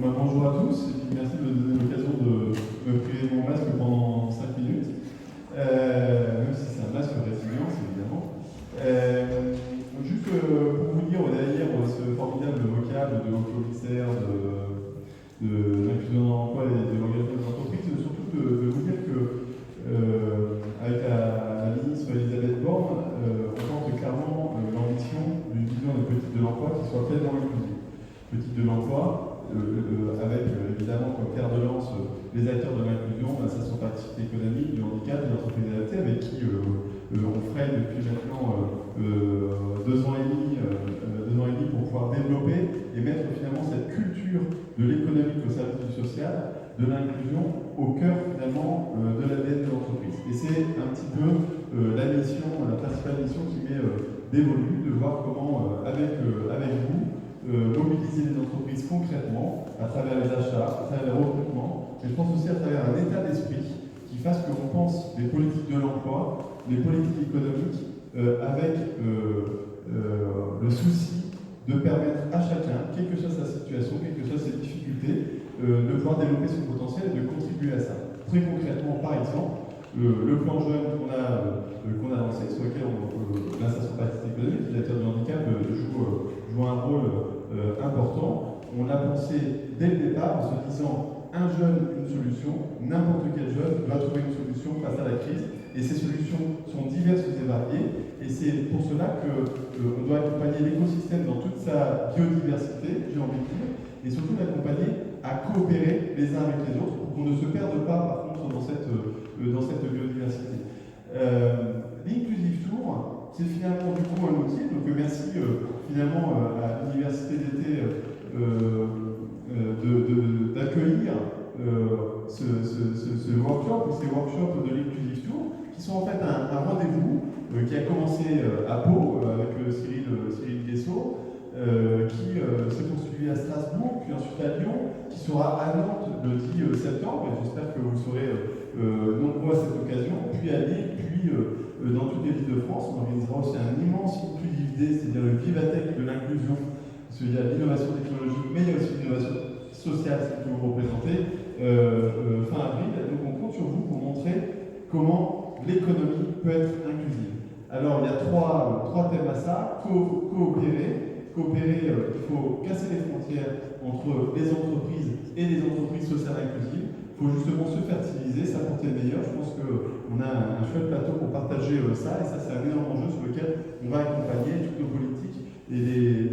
Bonjour à tous, et puis merci de me donner l'occasion de me priver de mon masque pendant 5 minutes, même si c'est un masque résilience évidemment. Juste pour vous dire, derrière ce formidable vocable de haut-commissaire, de l'inclusion dans l'emploi et de l'engagement des entreprises, c'est surtout de vous dire que, avec la ministre Elisabeth Borne, on porte clairement l'ambition d'une vision des politiques de l'emploi qui soit pleinement inclusive. Politique de l'emploi, avec évidemment comme fer de lance les acteurs de l'inclusion, l'association d'activité économique, du handicap, des entreprises adaptées, avec qui on ferait depuis maintenant 2 ans et demi pour pouvoir développer et mettre finalement cette culture de l'économique au service du social, de l'inclusion, au cœur finalement de l'ADN de l'entreprise. Et c'est un petit peu la principale mission qui m'est dévolue, de voir comment, avec vous, mobiliser les entreprises concrètement à travers les achats, à travers le recrutement, mais je pense aussi à travers un état d'esprit qui fasse que l'on pense les politiques de l'emploi, les politiques économiques, avec le souci de permettre à chacun, quelle que soit sa situation, quelles que soient ses difficultés, de pouvoir développer son potentiel et de contribuer à ça. Très concrètement, par exemple, le plan jeune qu'on a lancé, sur lequel l'insertion par l'activité économique, les acteurs du handicap joue un rôle important. On l'a pensé dès le départ en se disant un jeune, une solution, n'importe quel jeune doit trouver une solution face à la crise. Et ces solutions sont diverses et variées. Et c'est pour cela qu'on doit accompagner l'écosystème dans toute sa biodiversité, j'ai envie de dire, et surtout l'accompagner à coopérer les uns avec les autres pour qu'on ne se perde pas, par contre, dans cette biodiversité. L'Inclusive Tour, c'est finalement du coup un outil, donc merci finalement à l'Université d'été d'accueillir ce workshop ou ces workshops de l'Inclusive Tour, qui sont en fait un rendez-vous qui a commencé à Pau avec Cyril Guessot, qui s'est poursuivi à Strasbourg, puis ensuite à Lyon, qui sera à Nantes le 10 septembre, et j'espère que vous serez nombreux à cette occasion, puis à Lille, puis dans toutes les villes de France. On organisera aussi un immense Inclusive Day, c'est-à-dire le Vivatech de l'inclusion, parce qu'il y a l'innovation technologique, mais il y a aussi l'innovation sociale, ce que vous représentez, fin avril. Donc on compte sur vous pour montrer comment l'économie peut être inclusive. Alors il y a trois thèmes à ça. Coopérer, il faut casser les frontières entre les entreprises et les entreprises sociales inclusives. Il faut justement se fertiliser, s'apporter le meilleur. Je pense qu'on a un chouette plateau pour partager ça, et ça c'est un énorme enjeu sur lequel on va accompagner toutes nos politiques et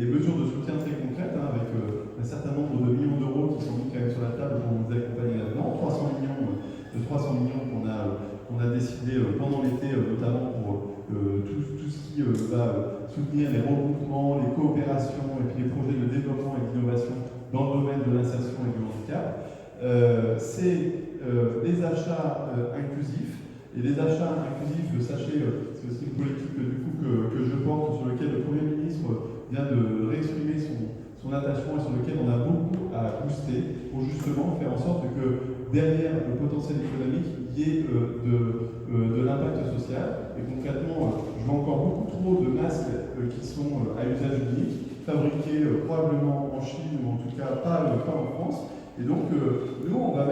des mesures de soutien très concrètes, avec un certain nombre de millions d'euros qui sont mis quand même sur la table pour vous accompagner là-dedans. 300 millions qu'on a décidé pendant l'été, notamment pour tout ce qui va soutenir les regroupements, les coopérations et puis les projets de développement et d'innovation dans le domaine de l'insertion et du handicap. C'est les achats inclusifs. Et les achats inclusifs, sachez, c'est aussi une politique du coup que je porte, sur lequel le Premier ministre vient de réexprimer son attachement et sur lequel on a beaucoup à booster pour justement faire en sorte que derrière le potentiel économique, il y ait de l'impact social. Et concrètement, je vois encore beaucoup trop de masques qui sont à usage unique, fabriqués probablement en Chine ou en tout cas pas en France. Et donc, nous, on va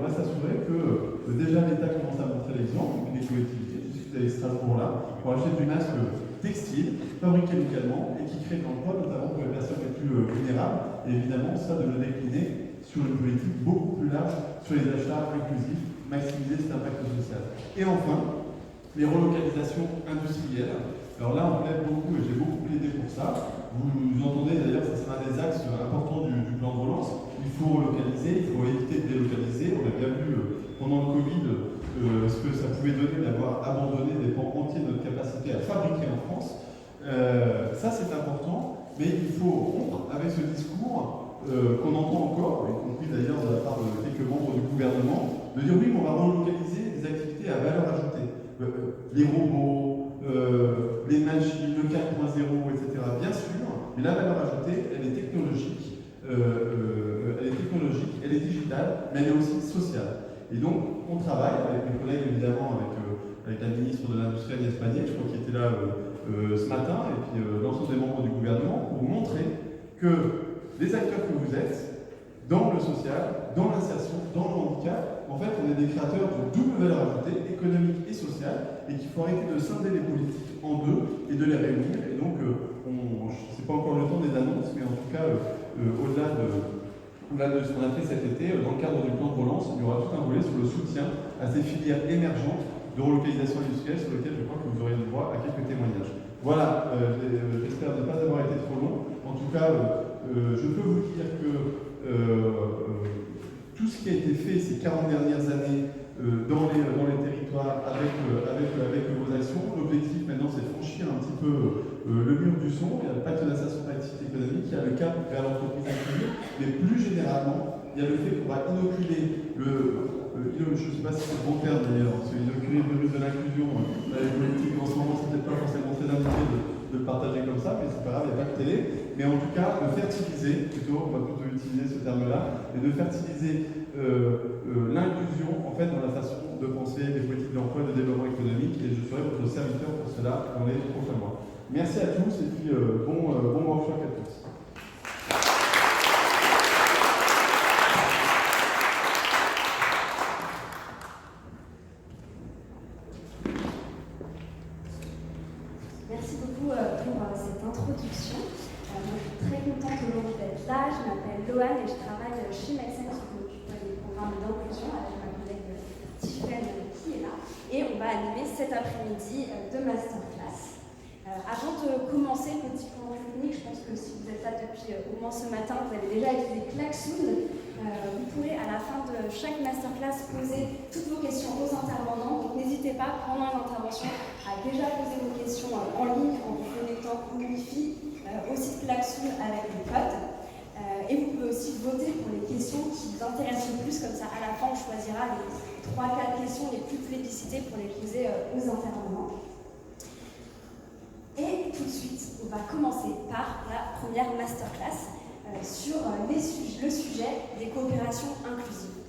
s'assurer que déjà l'État commence à montrer l'exemple, les collectivités, puisque vous avez Strasbourg là, pour acheter du masque textile, fabriqué localement et qui crée de l'emploi, notamment pour les personnes les plus vulnérables. Et évidemment, ça de le décliner sur une politique beaucoup plus large sur les achats inclusifs, maximiser cet impact social. Et enfin, les relocalisations industrielles. Alors là, on plaide beaucoup et j'ai beaucoup plaidé pour ça. Vous entendez d'ailleurs, ça sera un des axes importants du plan de relance. Il faut relocaliser, il faut éviter de délocaliser. On a bien vu pendant le Covid ce que ça pouvait donner d'avoir abandonné des pans entiers de notre capacité à fabriquer en France. Ça, c'est important, mais il faut rompre avec ce discours qu'on entend encore, y compris d'ailleurs de la part de quelques membres du gouvernement, de dire oui, mais on va relocaliser des activités à valeur ajoutée. Les robots, les machines, le 4.0, etc. Bien sûr, mais la valeur ajoutée, elle est technologique, elle est digitale, mais elle est aussi sociale. Et donc, on travaille avec mes collègues, évidemment, avec la ministre de l'Industrie, Agnès Pannier, je crois qu'il était là ce matin, et puis l'ensemble des membres du gouvernement, pour montrer que les acteurs que vous êtes, dans le social, dans l'insertion, dans le handicap. En fait, on est des créateurs de double valeur ajoutée, économique et sociale, et qu'il faut arrêter de scinder les politiques en deux et de les réunir. Et donc, c'est pas encore le temps des annonces, mais en tout cas, au-delà de ce qu'on a fait cet été, dans le cadre du plan de relance, il y aura tout un volet sur le soutien à ces filières émergentes de relocalisation industrielle sur lesquelles je crois que vous aurez le droit à quelques témoignages. Voilà, j'espère ne pas avoir été trop long. En tout cas, je peux vous dire que tout ce qui a été fait ces 40 dernières années dans les territoires avec vos actions, l'objectif maintenant c'est de franchir un petit peu le mur du son. Il y a le pacte d'insertion par l'activité économique, il y a le cap vers l'entreprise inclusive, mais plus généralement, il y a le fait qu'on va inoculer je ne sais pas si c'est le bon terme d'ailleurs, parce qu'inoculer le virus de l'inclusion, les politiques en ce moment, c'est peut-être pas forcément très indiqué de le partager comme ça, mais c'est pas grave, il n'y a pas de télé. Mais en tout cas, de fertiliser, plutôt, on va plutôt utiliser ce terme-là, et de fertiliser l'inclusion en fait dans la façon de penser des politiques d'emploi et de développement économique, et je serai votre serviteur pour cela dans les prochains mois. Merci à tous et puis bon workshop à tous. Merci beaucoup pour cette introduction. Moi, je suis très contente aujourd'hui d'être là. Je m'appelle Loane et je travaille chez Maxime qui m'occupe des programmes d'inclusion avec ma collègue Tiffaine qui est là. Et on va animer cet après-midi deux masterclass. Avant de commencer, petit point technique, je pense que si vous êtes là depuis au moins ce matin, vous avez déjà utilisé Klaxoon. Vous pourrez à la fin de chaque masterclass poser toutes vos questions aux intervenants. Donc n'hésitez pas pendant l'intervention à déjà poser vos questions en ligne en vous connectant au Wi-Fi, au site Klaxoon avec des codes. Et vous pouvez aussi voter pour les questions qui vous intéressent le plus, comme ça à la fin on choisira les 3-4 questions les plus plébiscitées pour les poser aux intervenants. Et tout de suite, on va commencer par la première masterclass sur le sujet des coopérations inclusives.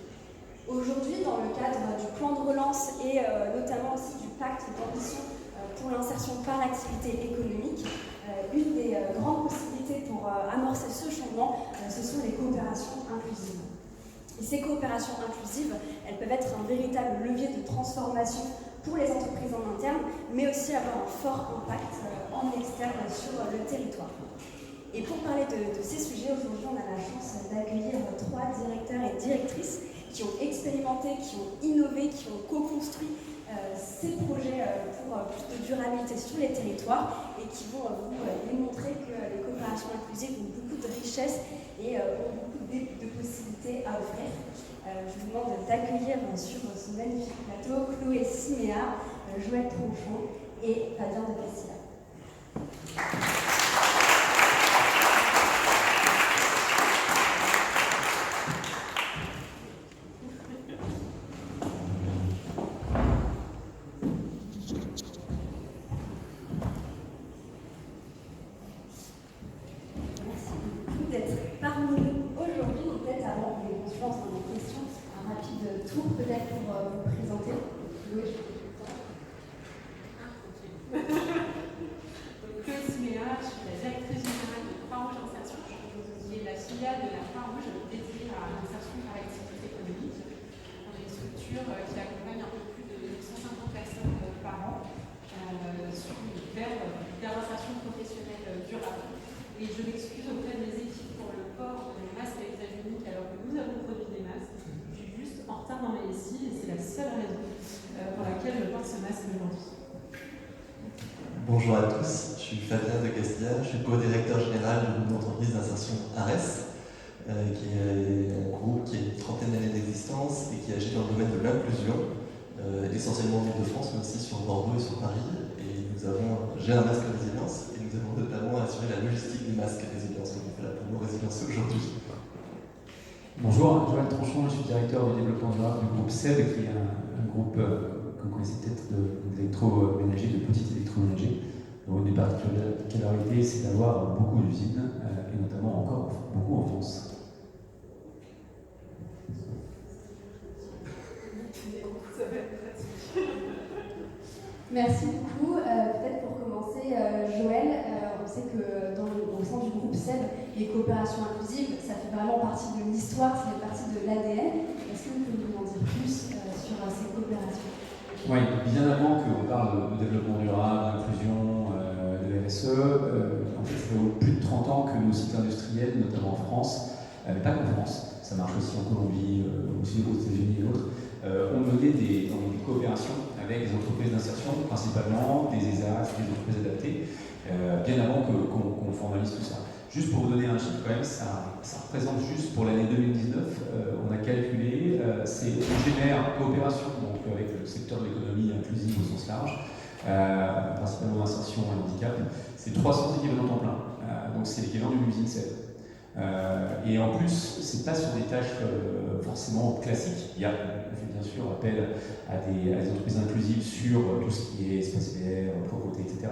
Aujourd'hui, dans le cadre du plan de relance et notamment aussi du pacte d'ambition pour l'insertion par l'activité économique, une des grandes possibilités pour amorcer ce changement, ce sont les coopérations inclusives. Et ces coopérations inclusives, elles peuvent être un véritable levier de transformation pour les entreprises en interne, mais aussi avoir un fort impact en externe sur le territoire. Et pour parler de ces sujets, aujourd'hui, on a la chance d'accueillir 3 directeurs et directrices qui ont expérimenté, qui ont innové, qui ont co-construit ces projets pour plus de durabilité sur les territoires et qui vont vous démontrer que les coopérations inclusives ont beaucoup de richesses et ont beaucoup de possibilités à offrir. Je vous demande d'accueillir sur ce magnifique plateau Chloé Siméa, Joël Tronchon et Fabien de Castilla. Bonjour à tous, je suis Fabien de Castilla, je suis co-directeur général d'une entreprise d'insertion ARES, qui est un groupe qui a une trentaine d'années d'existence et qui agit dans le domaine de l'inclusion, essentiellement en Ile-de-France, mais aussi sur Bordeaux et sur Paris. Et j'ai un masque résilience et nous avons notamment assuré la logistique du masque résilience, donc on fait la promo résilience aujourd'hui. Bonjour, Joël Tronchon, je suis directeur du développement durable du groupe SEB, qui est un groupe que vous connaissez peut-être d'électroménager, de petits électroménagers. Donc une des particularités, c'est d'avoir beaucoup d'usines, et notamment encore beaucoup en France. Merci beaucoup. Peut-être pour commencer, Joël, on sait que au sein du groupe SEB, les coopérations inclusives inclusive, ça fait vraiment partie de l'histoire, ça fait partie de l'ADN. Est-ce que vous pouvez nous en dire plus sur ces coopérations? Oui, bien avant qu'on parle de développement durable, d'inclusion, de RSE, en fait, ça fait plus de 30 ans que nos sites industriels, notamment en France, mais pas qu'en France, ça marche aussi en Colombie, aussi aux États-Unis et autres, ont mené des coopérations avec des entreprises d'insertion, principalement des ESAS, des entreprises adaptées, bien avant qu'on formalise tout ça. Juste pour vous donner un chiffre, quand même, ça représente juste pour l'année 2019, on a calculé, on génère coopération donc, avec le secteur de l'économie inclusive au sens large, principalement d'insertion et handicap, c'est 300 équivalents temps plein. Donc c'est l'équivalent d'une usine SEB. Et en plus, c'est pas sur des tâches forcément classiques. On fait bien sûr appel à des entreprises inclusives sur tout ce qui est espace vert, propreté, etc.,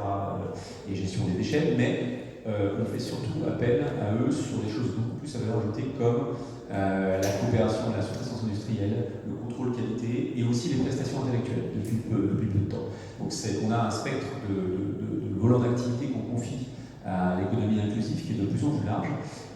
et gestion des déchets, mais on fait surtout appel à eux sur des choses beaucoup plus à valeur ajoutée comme la coopération, la sous-traitance industrielle, le contrôle qualité et aussi les prestations intellectuelles depuis peu de temps. Donc on a un spectre de volant d'activité qu'on confie à l'économie inclusive qui est de plus en plus large.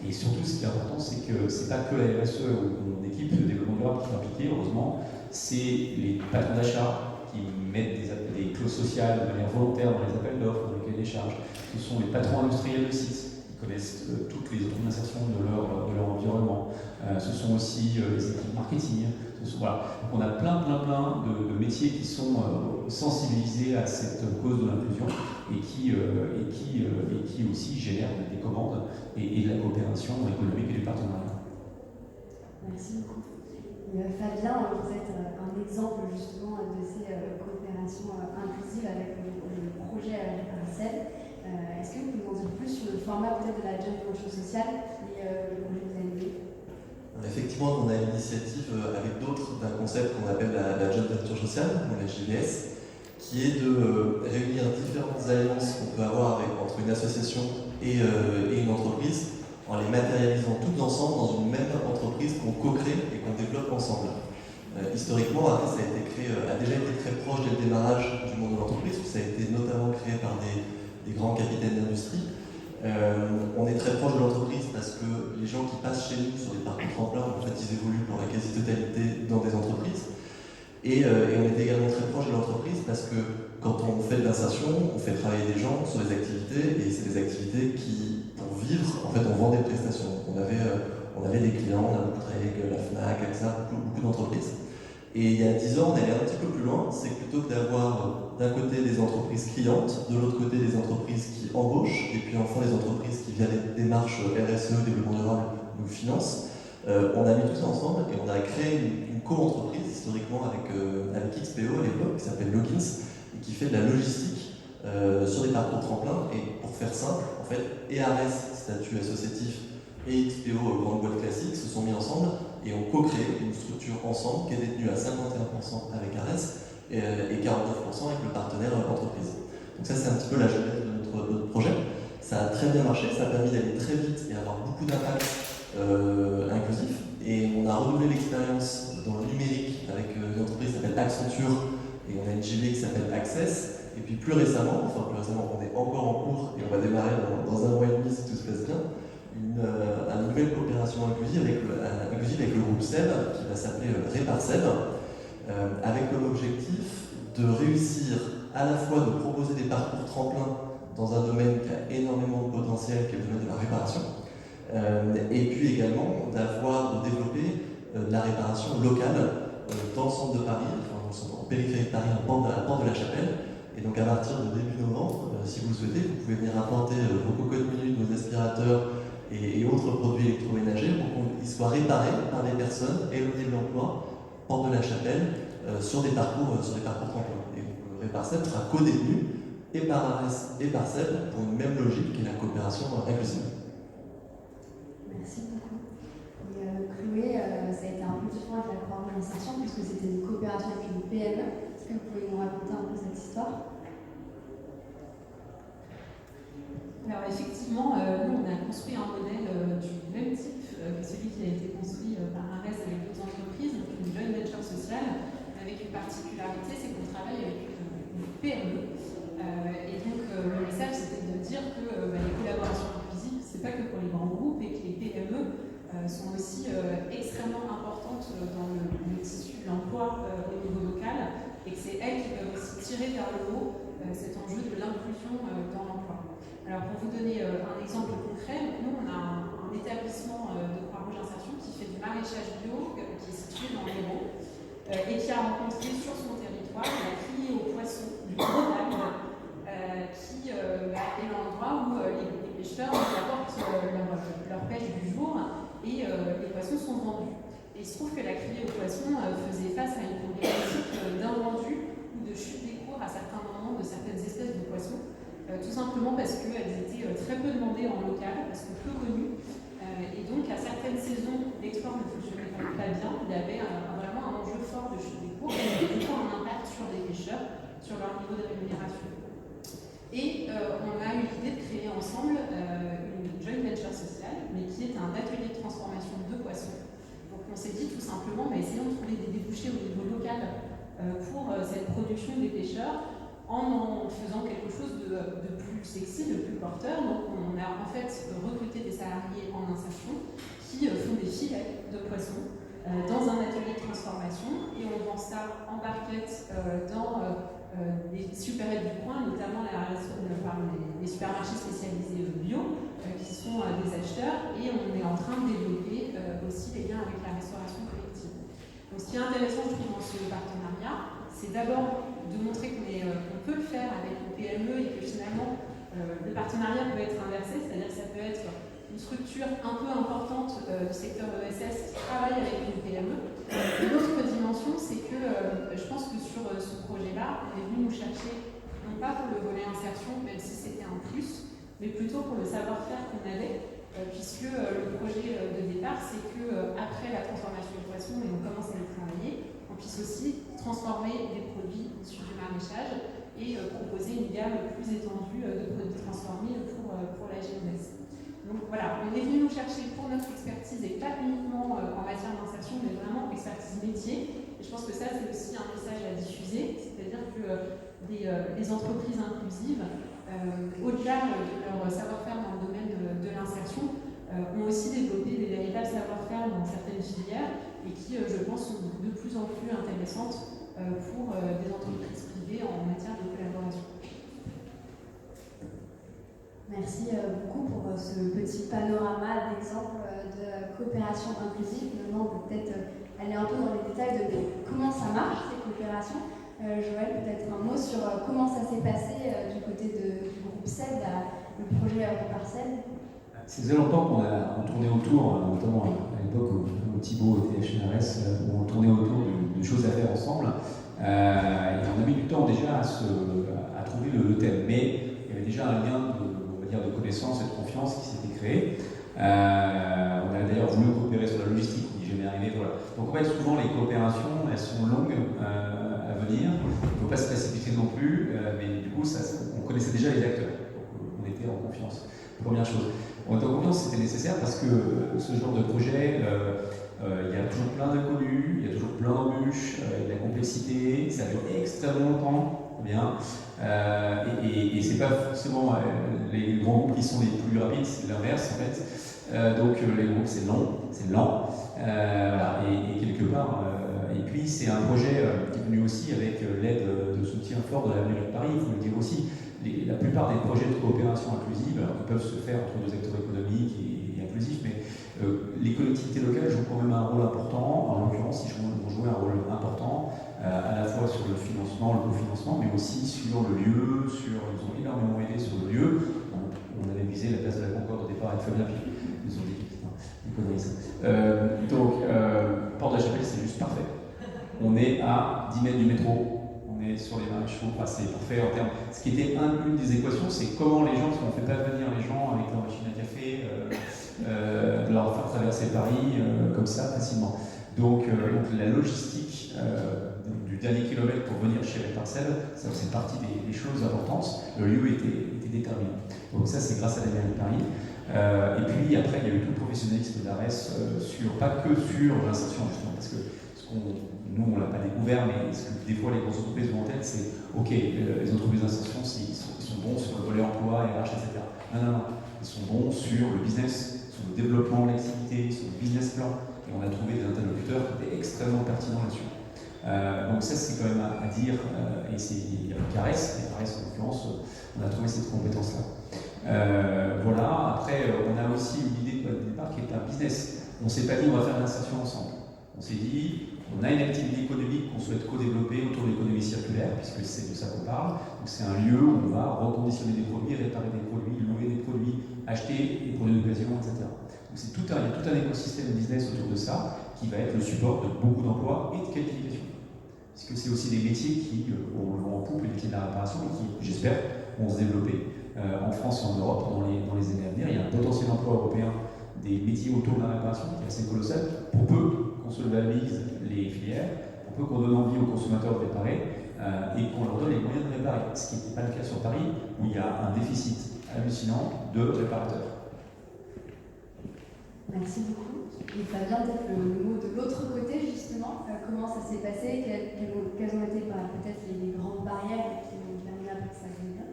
Et surtout, ce qui est important, c'est que c'est pas que la RSE ou mon équipe de développement durable qui est impliquée, heureusement, c'est les patrons d'achat qui mettent des clauses sociales de manière volontaire dans les appels d'offres, dans les cahiers des charges. Ce sont les patrons industriels de sites qui connaissent toutes les autres insertions de leur environnement. Ce sont aussi les équipes marketing. Voilà. Donc on a plein de métiers qui sont sensibilisés à cette cause de l'inclusion et qui aussi génèrent des commandes et de la coopération économique et du partenariat. Merci beaucoup. Fabien, vous êtes un exemple justement de ces coopérations inclusives avec le projet REPARSEB. Est-ce que vous pouvez nous en dire plus sur le format peut-être de la joint venture sociale et le projet que vous avez mené? Effectivement, on a une initiative avec d'autres d'un concept qu'on appelle la joint venture sociale, ou la JVS, qui est de réunir différentes alliances qu'on peut avoir entre une association et une entreprise en les matérialisant toutes ensemble dans une même entreprise qu'on co-crée et qu'on développe ensemble. Historiquement, ARES a déjà été très proche dès le démarrage du monde de l'entreprise, ça a été notamment créé par des grands capitaines d'industrie. On est très proche de l'entreprise parce que les gens qui passent chez nous sur des parcours tremplins, en fait, ils évoluent pour la quasi-totalité dans des entreprises. Et on est également très proche de l'entreprise parce que quand on fait de l'insertion, on fait travailler des gens sur des activités, et c'est des activités qui, pour vivre, en fait, on vend des prestations. On avait des clients, on a beaucoup travaillé avec la FNAC, avec ça, beaucoup d'entreprises. Et il y a 10 ans, on est allé un petit peu plus loin, c'est que plutôt que d'avoir d'un côté des entreprises clientes, de l'autre côté des entreprises qui embauchent, et puis enfin des entreprises qui, via des démarches RSE, développement durable, nous financent, on a mis tout ça ensemble et on a créé une co-entreprise historiquement avec XPO à l'époque, qui s'appelle Logins, et qui fait de la logistique sur des parcours tremplins. Et pour faire simple, en fait, ARES, statut associatif, et XPO, grande boîte classique, se sont mis ensemble et ont co-créé une structure ensemble qui est détenue à 51% avec ARES et 49% avec le partenaire entreprise. Donc ça, c'est un petit peu la genèse de notre projet. Ça a très bien marché, ça a permis d'aller très vite et avoir beaucoup d'impact inclusif. Et on a renouvelé l'expérience dans le numérique avec une entreprise qui s'appelle Accenture et on a une JV qui s'appelle Access. Et puis plus récemment, on est encore en cours et on va démarrer dans un mois et demi si tout se passe bien, une nouvelle coopération inclusive avec le groupe SEB qui va s'appeler REPARSEB, avec comme objectif de réussir à la fois de proposer des parcours tremplins dans un domaine qui a énormément de potentiel, qui est le domaine de la réparation, et puis également de développer la réparation locale dans le centre de Paris, en périphérie de Paris, à la porte de la Chapelle. Et donc à partir de début novembre, si vous le souhaitez, vous pouvez venir apporter vos cocottes minutes, vos aspirateurs et autres produits électroménagers pour qu'ils soient réparés par des personnes éloignées de l'emploi, porte de la Chapelle, sur des parcours tremplins. Et donc REPARSEB sera co-détenu et par ARES et par SEB pour une même logique qui est la coopération inclusive. Merci beaucoup. Et Chloé, ça a été un peu différent avec la Croix-Rouge Insertion puisque c'était une coopération avec une PME. Est-ce que vous pouvez nous raconter un peu cette histoire? Alors effectivement, nous on a construit un modèle du même type que celui qui a été construit par ARES avec d'autres entreprises, donc une joint venture sociale, avec une particularité, c'est qu'on travaille avec une PME. Et donc le message c'était de dire que les collaborations inclusives, c'est pas que pour les grands groupes et que les PME sont aussi extrêmement importantes dans le tissu de l'emploi au niveau local, et que c'est elles qui peuvent aussi tirer vers le haut cet enjeu de l'inclusion dans l'emploi. Alors pour vous donner un exemple concret, nous on a un établissement de Croix-Rouge Insertion qui fait du maraîchage bio, qui est situé dans l'Hérault, et qui a rencontré sur son territoire la criée aux poissons du Grenade, qui est l'endroit où les pêcheurs apportent leur pêche du jour et les poissons sont vendus. Et il se trouve que la criée aux poissons faisait face à une problématique d'invendu ou de chute des cours à certains moments de certaines espèces de poissons, tout simplement parce qu'elles étaient très peu demandées en local, parce que peu connues. Et donc, à certaines saisons, l'export ne fonctionnait pas bien. Il y avait vraiment un enjeu fort de chute des cours et du coup un impact sur les pêcheurs, sur leur niveau de rémunération. Et on a eu l'idée de créer ensemble une joint venture sociale, mais qui est un atelier de transformation de poissons. Donc on s'est dit tout simplement, essayons de trouver des débouchés au niveau local pour cette production des pêcheurs, en faisant quelque chose de plus sexy, de plus porteur. Donc on a en fait recruté des salariés en insertion qui font des filets de poissons dans un atelier de transformation, et on vend ça en barquette dans les supérettes du coin, notamment les supermarchés spécialisés bio, qui sont des acheteurs, et on est en train de développer aussi les liens avec la restauration collective. Donc ce qui est intéressant, je trouve, dans ce partenariat, c'est d'abord de montrer qu'on peut le faire avec une PME, et que finalement le partenariat peut être inversé, c'est-à-dire que ça peut être une structure un peu importante du secteur ESS qui travaille avec une PME. L'autre dimension, c'est que je pense que sur ce projet-là, on est venu nous chercher, non pas pour le volet insertion, même si c'était un plus, mais plutôt pour le savoir-faire qu'on avait, puisque le projet de départ, c'est qu'après la transformation du poisson, et on commence à le travailler, on puisse aussi transformer des produits issus du maraîchage et proposer une gamme plus étendue de produits transformés pour la jeunesse. Donc voilà, on est venu nous chercher pour notre expertise, et pas uniquement en matière d'insertion, mais vraiment expertise métier. Et je pense que ça, c'est aussi un message à diffuser, c'est-à-dire que les entreprises inclusives, au-delà de leur savoir-faire dans le domaine de l'insertion, ont aussi développé des véritables savoir-faire dans certaines filières, et qui, je pense, sont de plus en plus intéressantes pour des entreprises privées en matière de collaboration. Merci beaucoup pour ce petit panorama d'exemples de coopération inclusive. Maintenant, on peut peut-être aller un peu dans les détails de comment ça marche, ces coopérations. Joël, peut-être un mot sur comment ça s'est passé du côté du groupe SED, le projet Europarcel. Ça faisait longtemps qu'on tournait autour, notamment à l'époque où Thibaut était à HNRS, où on tournait autour de choses à faire ensemble. Et on a mis du temps déjà à trouver le thème. Mais il y avait déjà un lien de connaissance et de confiance qui s'était créé. On a d'ailleurs voulu coopérer sur la logistique, on n'y est jamais arrivé. Voilà. Donc en fait, souvent les coopérations, elles sont longues à venir. Il ne faut pas se précipiter non plus, mais du coup, on connaissait déjà les acteurs. Donc on était en confiance. Première chose. On était en confiance, c'était nécessaire parce que ce genre de projet, il y a toujours plein d'inconnus, il y a toujours plein d'embûches, il y a de la complexité, ça dure extrêmement longtemps. Bien. Et c'est pas forcément les grands groupes qui sont les plus rapides, c'est l'inverse en fait. Donc les groupes c'est lent. Voilà. Et quelque part, et puis c'est un projet qui est venu aussi avec l'aide de soutien fort de la mairie de Paris, il faut le dire aussi. La plupart des projets de coopération inclusive peuvent se faire entre deux acteurs économiques et inclusifs, mais les collectivités locales jouent quand même un rôle important. En l'occurrence, ils vont jouer un rôle important à la fois sur le financement, le cofinancement, mais aussi sur le lieu, ils ont énormément aidé sur le lieu. On avait visé la place de la Concorde au départ avec Fabien, puis ils nous ont dit des conneries ça. Donc, Porte de la Chapelle, c'est juste parfait. On est à 10 mètres du métro. On est sur les maréchaux, c'est parfait en termes. Ce qui était une des équations, c'est comment les gens, parce qu'on ne fait pas venir les gens avec leur machine à café, leur faire traverser Paris comme ça facilement. Donc la logistique du dernier kilomètre pour venir chez les parcelles, ça faisait partie des choses importantes. Le lieu était déterminé. Donc ça, c'est grâce à la mairie de Paris. Et puis après, il y a eu tout le professionnalisme d'Ares, pas que sur l'insertion justement, parce que nous, on ne l'a pas découvert, mais ce que des fois les grosses entreprises ont en tête, c'est ok, les entreprises d'insertion, ils sont bons sur le volet emploi, RH, etc. Non, ils sont bons sur le business, sur le développement de l'activité, sur le business plan, et on a trouvé des interlocuteurs qui étaient extrêmement pertinents là-dessus. Donc ça c'est quand même à dire, et c'est Cares, en l'occurrence, on a trouvé cette compétence-là. Voilà, après on a aussi une idée de départ qui est un business. On ne s'est pas dit on va faire l'insertion ensemble. On s'est dit on a une activité économique qu'on souhaite co-développer autour de l'économie circulaire, puisque c'est de ça qu'on parle. Donc c'est un lieu où on va reconditionner des produits, réparer des produits, louer des produits, acheter des produits d'occasion, etc. Donc il y a tout un écosystème business autour de ça qui va être le support de beaucoup d'emplois et de qualifications. Puisque c'est aussi des métiers qui ont le vent en poupe, les métiers de la réparation, et qui, j'espère, vont se développer en France et en Europe dans les années à venir. Il y a un potentiel emploi européen des métiers autour de la réparation qui est assez colossal, pour peu qu'on se valorise les filières, pour peu qu'on donne envie aux consommateurs de réparer et qu'on leur donne les moyens de réparer, ce qui n'était pas le cas sur Paris, où il y a un déficit hallucinant de réparateurs. Merci beaucoup. Et Fabien, peut-être le mot de l'autre côté, justement, comment ça s'est passé, quelles ont été peut-être les grandes barrières qui ont permis après que ça aille bien?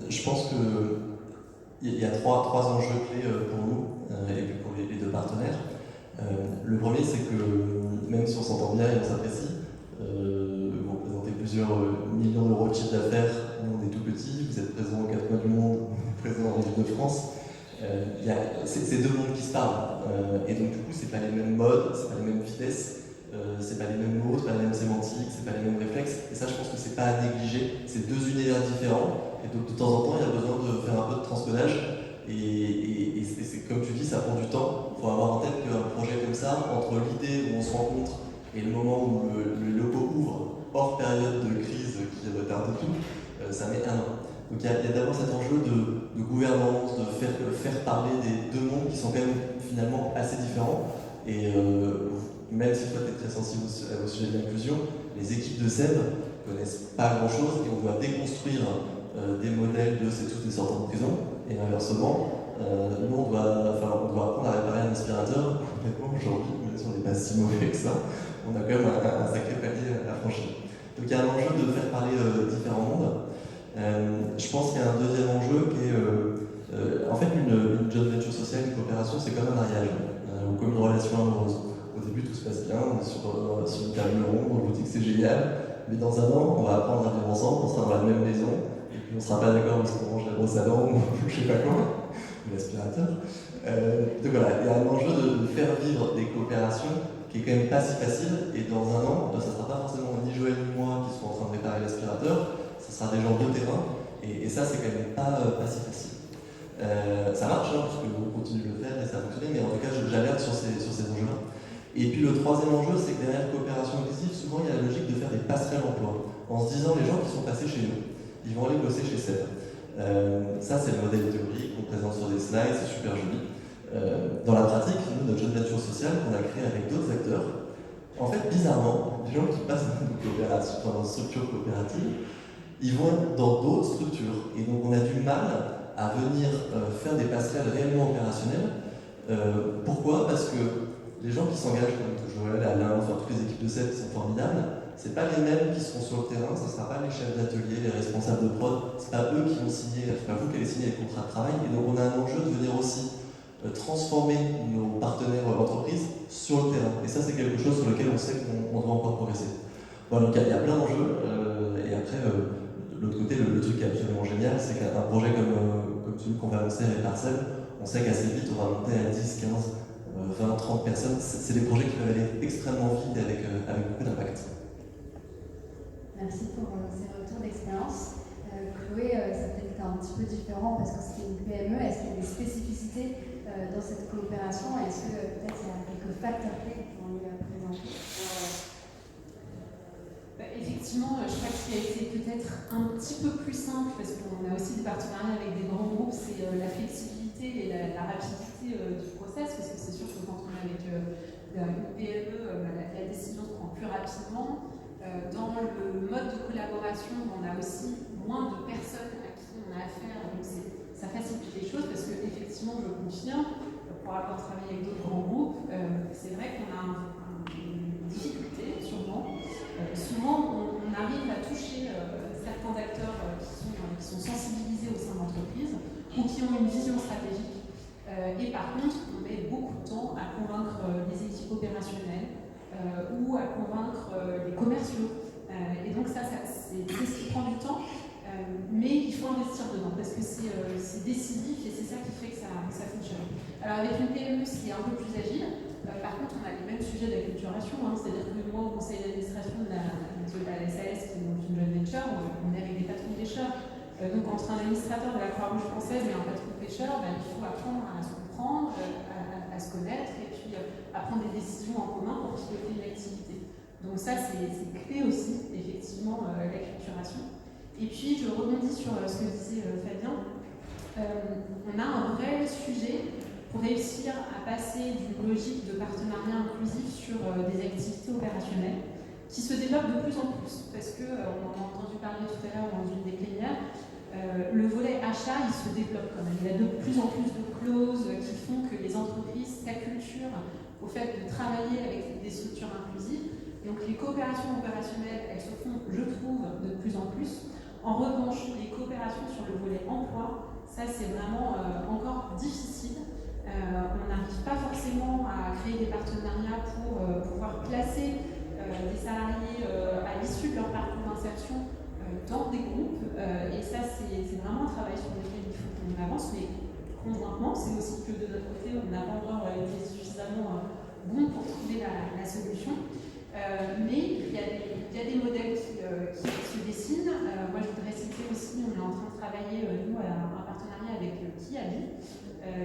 Je pense qu'il y a trois enjeux clés pour nous et puis pour les deux partenaires. Le premier, c'est que même si on s'entend bien et on s'apprécie, vous représentez plusieurs millions d'euros de chiffre d'affaires, nous on est tout petit, vous êtes présents aux quatre coins du monde, on est présents en Île-de-France. C'est deux mondes qui se parlent. Et donc du coup, c'est pas les mêmes modes, c'est pas les mêmes vitesses, c'est pas les mêmes mots, c'est pas les mêmes sémantiques, c'est pas les mêmes réflexes. Et ça, je pense que c'est pas à négliger. C'est deux univers différents. Et donc de temps en temps, il y a besoin de faire un peu de transcodage. Et c'est comme tu dis, ça prend du temps. Il faut avoir en tête qu'un projet comme ça, entre l'idée où on se rencontre et le moment où le logo ouvre, hors période de crise qui retarde tout, ça met un an. Donc il y a d'abord cet enjeu de gouvernance, de faire parler des deux mondes qui sont quand même finalement assez différents. Et même si toi tu es très sensible au sujet de l'inclusion, les équipes de SEB ne connaissent pas grand-chose et on doit déconstruire des modèles de c'est tous des sortants de prison. Et inversement, nous on doit apprendre à réparer un aspirateur complètement aujourd'hui, même si on n'est pas si mauvais que ça, on a quand même un sacré palier à franchir. Donc il y a un enjeu de faire parler différents mondes. Je pense qu'il y a un deuxième enjeu qui est en fait une joint venture sociale, une coopération, c'est comme un mariage ou comme une relation amoureuse. Au début tout se passe bien, on est sur une table ronde, on vous dit que c'est génial, mais dans un an on va apprendre à vivre ensemble, on sera dans la même maison, et puis on ne sera pas d'accord parce qu'on mange la brosse à dents ou je sais pas quoi, ou l'aspirateur. Donc voilà, il y a un enjeu de faire vivre des coopérations qui est quand même pas si facile, et dans un an, ça ne sera pas forcément ni Joël ni moi qui seront en train de réparer l'aspirateur, ce sera des gens de terrain, et ça c'est quand même pas si facile. Ça marche, hein, parce qu'on continue de le faire et ça a fonctionné, mais en tout cas j'alerte sur ces enjeux-là. Et puis le troisième enjeu, c'est que derrière coopération inclusive, souvent il y a la logique de faire des passerelles emploi, en se disant les gens qui sont passés chez nous, ils vont aller bosser chez SEB. Ça c'est le modèle théorique qu'on présente sur des slides, c'est super joli. Dans la pratique, nous, notre joint venture sociale qu'on a créé avec d'autres acteurs, en fait, bizarrement, les gens qui passent dans une structure coopérative, ils vont dans d'autres structures. Et donc, on a du mal à venir faire des passerelles réellement opérationnelles. Pourquoi ? Parce que les gens qui s'engagent, comme Joël, Alain, enfin toutes les équipes de SEB qui sont formidables, c'est pas les mêmes qui seront sur le terrain, ce ne sera pas les chefs d'atelier, les responsables de prod, c'est pas eux qui vont signer, c'est pas vous qui allez signer les contrats de travail. Et donc, on a un enjeu de venir aussi transformer nos partenaires entreprises sur le terrain. Et ça, c'est quelque chose sur lequel on sait qu'on doit encore progresser. Voilà, donc il y a plein d'enjeux. Et après, de l'autre côté, le truc qui est absolument génial, c'est qu'un projet comme celui qu'on va lancer avec Parcel, on sait qu'assez vite, on va monter à 10, 15, 20, 30 personnes. C'est des projets qui peuvent aller extrêmement vite avec beaucoup d'impact. Merci pour ces retours d'expérience. Chloé, c'est peut-être un petit peu différent parce que c'est une PME. Est-ce qu'il y a des spécificités dans cette coopération? Est-ce que peut-être il y a quelques facteurs clés qui vont lui présenter? Effectivement, je crois que ce qui a été peut-être un petit peu plus simple, parce qu'on a aussi des partenariats avec des grands groupes, c'est la flexibilité et la rapidité du process, parce que c'est sûr que quand on est avec une PME, la décision se prend plus rapidement. Dans le mode de collaboration, on a aussi moins de personnes à qui on a affaire, donc ça facilite les choses, parce que effectivement, je confirme, pour avoir travaillé avec d'autres grands groupes, c'est vrai qu'on a une difficulté, sûrement. Souvent, on arrive à toucher certains acteurs qui sont sensibilisés au sein de l'entreprise ou qui ont une vision stratégique. par contre, on met beaucoup de temps à convaincre les équipes opérationnelles ou à convaincre les commerciaux. Et donc ça c'est ce qui prend du temps, mais il faut investir dedans parce que c'est décisif et c'est ça qui fait que ça fonctionne. Alors avec une PME, c'est un peu plus agile. Par contre, on a les mêmes sujets d'acculturation, c'est-à-dire que moi, au conseil d'administration de la SAS, qui est donc une joint venture, on est avec des patrons pêcheurs. Donc entre un administrateur de la Croix-Rouge française et un patron pêcheur, il faut apprendre à se comprendre, à se connaître et puis à prendre des décisions en commun pour piloter une activité. Donc ça, c'est clé aussi, effectivement, l'acculturation. Et puis, je rebondis sur ce que disait Fabien. On a un vrai sujet pour réussir à passer d'une logique de partenariat inclusif sur des activités opérationnelles qui se développent de plus en plus. Parce qu'on en a entendu parler tout à l'heure dans une des plénières, le volet achat, il se développe quand même. Il y a de plus en plus de clauses qui font que les entreprises s'acculturent au fait de travailler avec des structures inclusives. Donc les coopérations opérationnelles, elles se font, je trouve, de plus en plus. En revanche, les coopérations sur le volet emploi, ça c'est vraiment encore difficile. On n'arrive pas forcément à créer des partenariats pour pouvoir placer des salariés à l'issue de leur parcours d'insertion dans des groupes. Et ça, c'est vraiment un travail sur lequel il faut qu'on avance. Mais conjointement, c'est aussi que de notre côté, on n'a pas encore été suffisamment bon pour trouver la solution. Mais il y a des modèles qui se dessinent. Moi, je voudrais citer aussi, on est en train de travailler, nous, à un partenariat avec Kiabi,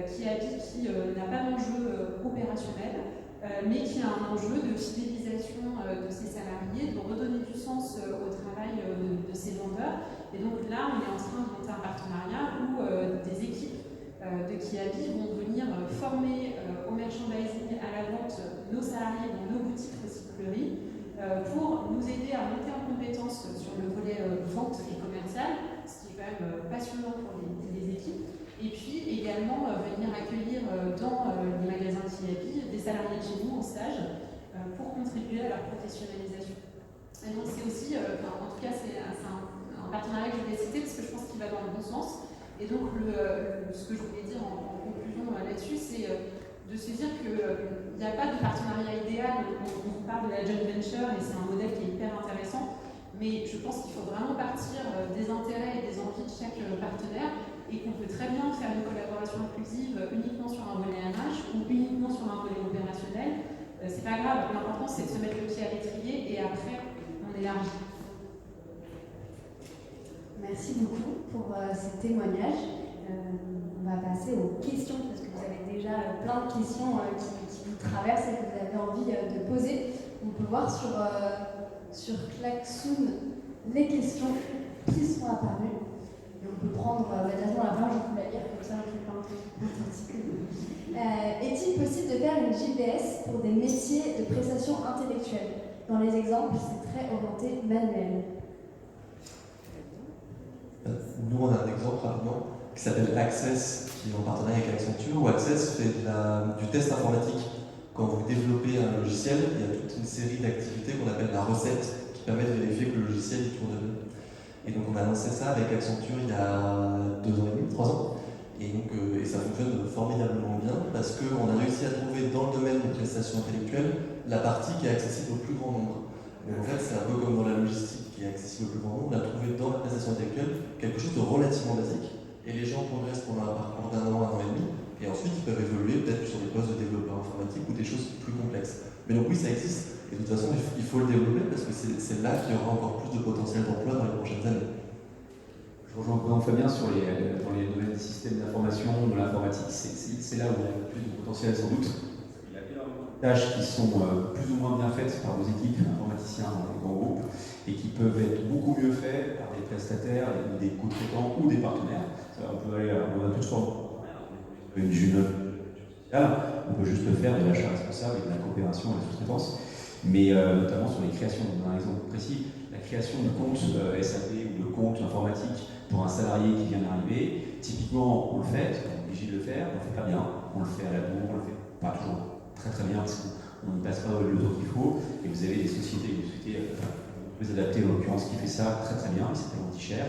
qui n'a pas d'enjeu opérationnel, mais qui a un enjeu de fidélisation de ses salariés, de redonner du sens au travail de ses vendeurs. Et donc là, on est en train de monter un partenariat où des équipes de Kiabi vont venir former au merchandising, à la vente, nos salariés dans nos boutiques recycleries pour nous aider à monter en compétences sur le volet vente et commercial, ce qui est quand même passionnant pour les équipes. Et puis également venir accueillir dans les magasins Kiabi des salariés de chez nous en stage pour contribuer à leur professionnalisation. Et donc c'est aussi, en tout cas c'est un partenariat que je voulais citer parce que je pense qu'il va dans le bon sens. Et donc ce que je voulais dire en conclusion là-dessus, c'est de se dire qu'il n'y a pas de partenariat idéal. On parle de la joint venture et c'est un modèle qui est hyper intéressant. Mais je pense qu'il faut vraiment partir des intérêts et des envies de chaque partenaire et qu'on peut très bien faire une collaboration inclusive uniquement sur un volet RH ou uniquement sur un volet opérationnel. C'est pas grave, l'important c'est de se mettre le pied à l'étrier et après on élargit. Merci beaucoup pour ces témoignages. On va passer aux questions parce que vous avez déjà plein de questions qui vous traversent et que vous avez envie de poser. On peut voir sur Klaxoon les questions qui sont apparues. Et on peut prendre directement la main, je peux la lire comme ça, je ne fais pas un peu. Est-il possible de faire une JPS pour des métiers de prestation intellectuelle? Dans les exemples, c'est très orienté manuel. Nous, on a un exemple rapidement qui s'appelle Access, qui est en partenariat avec Accenture, où Access fait du test informatique. Quand vous développez un logiciel, il y a toute une série d'activités qu'on appelle la recette, qui permet de vérifier que le logiciel tourne bien. Et donc on a lancé ça avec Accenture il y a 2 ans et demi, 3 ans. Et ça fonctionne formidablement bien parce qu'on a réussi à trouver dans le domaine de prestations intellectuelles la partie qui est accessible au plus grand nombre. Donc en fait, c'est un peu comme dans la logistique qui est accessible au plus grand nombre. On a trouvé dans la prestation intellectuelle quelque chose de relativement basique. Et les gens progressent pendant un parcours d'1 an, 1 an et demi. Et ensuite, ils peuvent évoluer peut-être sur des postes de développeur informatique ou des choses plus complexes. Mais donc oui, ça existe. Et de toute façon, il faut le développer parce que c'est là qu'il y aura encore plus de potentiel d'emploi dans les prochaines années. Je rejoins vraiment Fabien dans les domaines des systèmes d'information, de l'informatique. C'est là où il y a le plus de potentiel sans doute. Il y a énormément de tâches qui sont plus ou moins bien faites par vos équipes informaticiens dans les grands groupes et qui peuvent être beaucoup mieux faites par des prestataires, des co-traitants ou des partenaires. On a toutes formes. Une junior sociale, on peut juste le faire de l'achat responsable et de la coopération et de la sous-traitance, mais notamment sur les créations. Un exemple précis, la création de compte SAP ou de compte informatique pour un salarié qui vient d'arriver, typiquement on le fait, on est obligé de le faire, on ne le fait pas bien, on le fait à la bourre, on le fait pas toujours très très bien parce qu'on ne passe pas le temps qu'il faut, et vous avez des sociétés que vous souhaitez vous adapter en l'occurrence qui fait ça très très bien, qui s'appelle Anticher,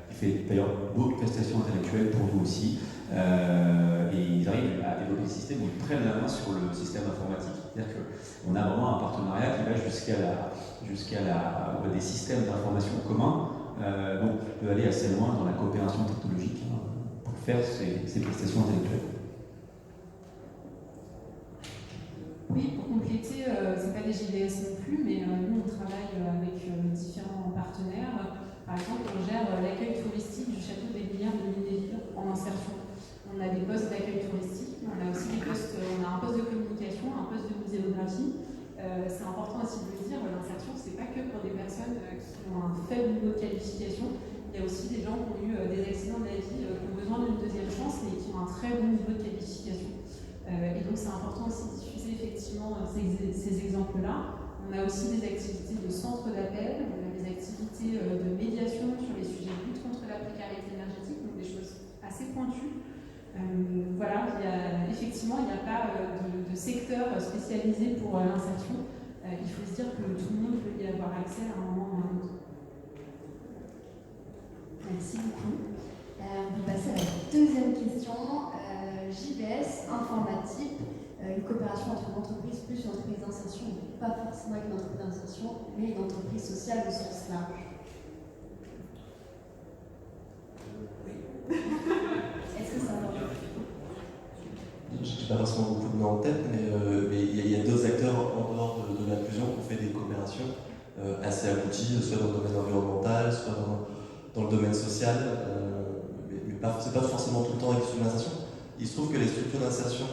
qui fait d'ailleurs d'autres prestations intellectuelles pour nous aussi, Et ils arrivent à développer des systèmes où ils prennent la main sur le système informatique. C'est-à-dire qu'on a vraiment un partenariat qui va jusqu'à des systèmes d'information communs. Donc on peut aller assez loin dans la coopération technologique pour faire ces prestations intellectuelles. Oui, pour compléter, c'est pas des JVS non plus, mais nous on travaille avec différents partenaires. Par exemple, on gère l'accueil touristique du château des Lières de Lunéville en insertion. On a des postes d'accueil touristique, on a aussi on a un poste de communication, un poste de muséographie. C'est important aussi de le dire, l'insertion c'est pas que pour des personnes qui ont un faible niveau de qualification. Il y a aussi des gens qui ont eu des accidents de la vie, qui ont besoin d'une deuxième chance et qui ont un très bon niveau de qualification. Et donc c'est important aussi de diffuser effectivement ces exemples-là. On a aussi des activités de centre d'appel, on a des activités de médiation sur les sujets de lutte contre la précarité énergétique, donc des choses assez pointues. Voilà, effectivement, il n'y a pas de secteur spécialisé pour l'insertion. Il faut se dire que tout le monde peut y avoir accès à un moment ou à un autre. Merci beaucoup. On va passer à la deuxième question. JVS, informatique, une coopération entre une entreprise plus une entreprise d'insertion, pas forcément avec une entreprise d'insertion, mais une entreprise sociale au sens large. Est-ce que ça va? Je n'ai pas forcément beaucoup de noms en tête, mais il y a d'autres acteurs en dehors de l'inclusion qui ont fait des coopérations assez abouties, soit dans le domaine environnemental, soit dans le domaine social, mais c'est pas forcément tout le temps avec l'insertion. Il se trouve que les structures d'insertion,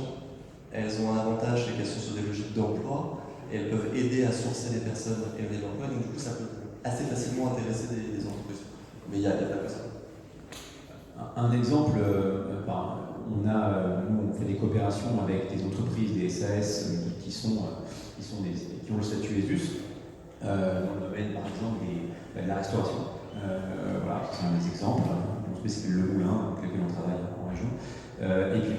elles ont un avantage, c'est qu'elles sont sur des logiques d'emploi, et elles peuvent aider à sourcer des personnes éloignées de l'emploi, donc du coup ça peut assez facilement intéresser des entreprises. Mais il n'y a pas que ça. Un exemple, nous on fait des coopérations avec des entreprises, des SAS qui ont le statut ESUS, dans le domaine par exemple de la restauration. Voilà, c'est un des exemples. Une entreprise qui s'appelle Le Moulin, avec laquelle on travaille en région. Et puis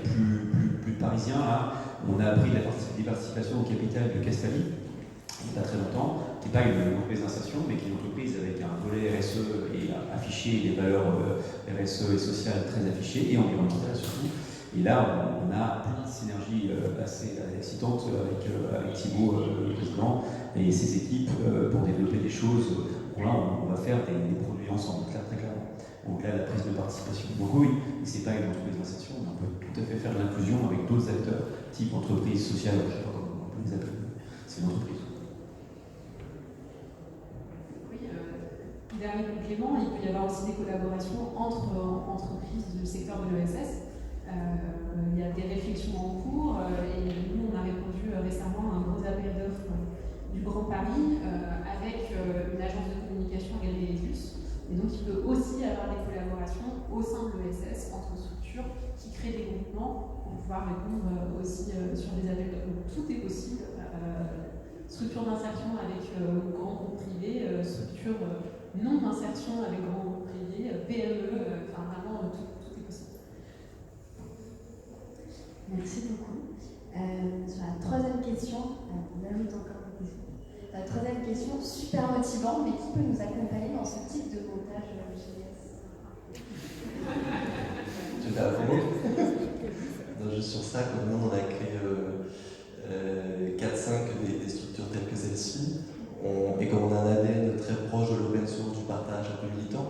plus parisien, là, on a pris des participations au capital de Castalie, il n'y a pas très longtemps, qui n'est pas une entreprise d'insertion, mais qui est une entreprise avec un volet RSE et affiché, des valeurs RSE et sociales très affichées, et environnementales surtout. Et là, on a plein de synergies assez excitantes avec Thibaut, le président, et ses équipes pour développer des choses. Bon, là, on va faire des produits ensemble, très clairement, au-delà de la prise de participation. Donc oui, ce n'est pas une entreprise d'insertion, mais on peut tout à fait faire de l'inclusion avec d'autres acteurs, type entreprise sociale, je ne sais pas comment on peut les appeler. C'est une entreprise. Dernier complément, il peut y avoir aussi des collaborations entre entreprises du secteur de l'ESS. Il y a des réflexions en cours et nous, on a répondu récemment à un gros appel d'offres du Grand Paris avec une agence de communication agréée ESUS. Et donc, il peut aussi y avoir des collaborations au sein de l'ESS entre structures qui créent des groupements pour pouvoir répondre aussi sur des appels d'offres. Donc, tout est possible. Structure d'insertion avec grands groupes privés, structure non d'insertion avec grands groupes privés, PME, vraiment tout est possible. Merci beaucoup. Sur la troisième question, on ajoute encore une question. La troisième question, super motivante, mais qui peut nous accompagner dans ce type de montage GS? Tu veux faire la promo? Juste sur ça, comme nous on a créé 4-5 des structures telles que celle-ci, et comme on a un ADN très proche de l'open source, du partage un peu militant,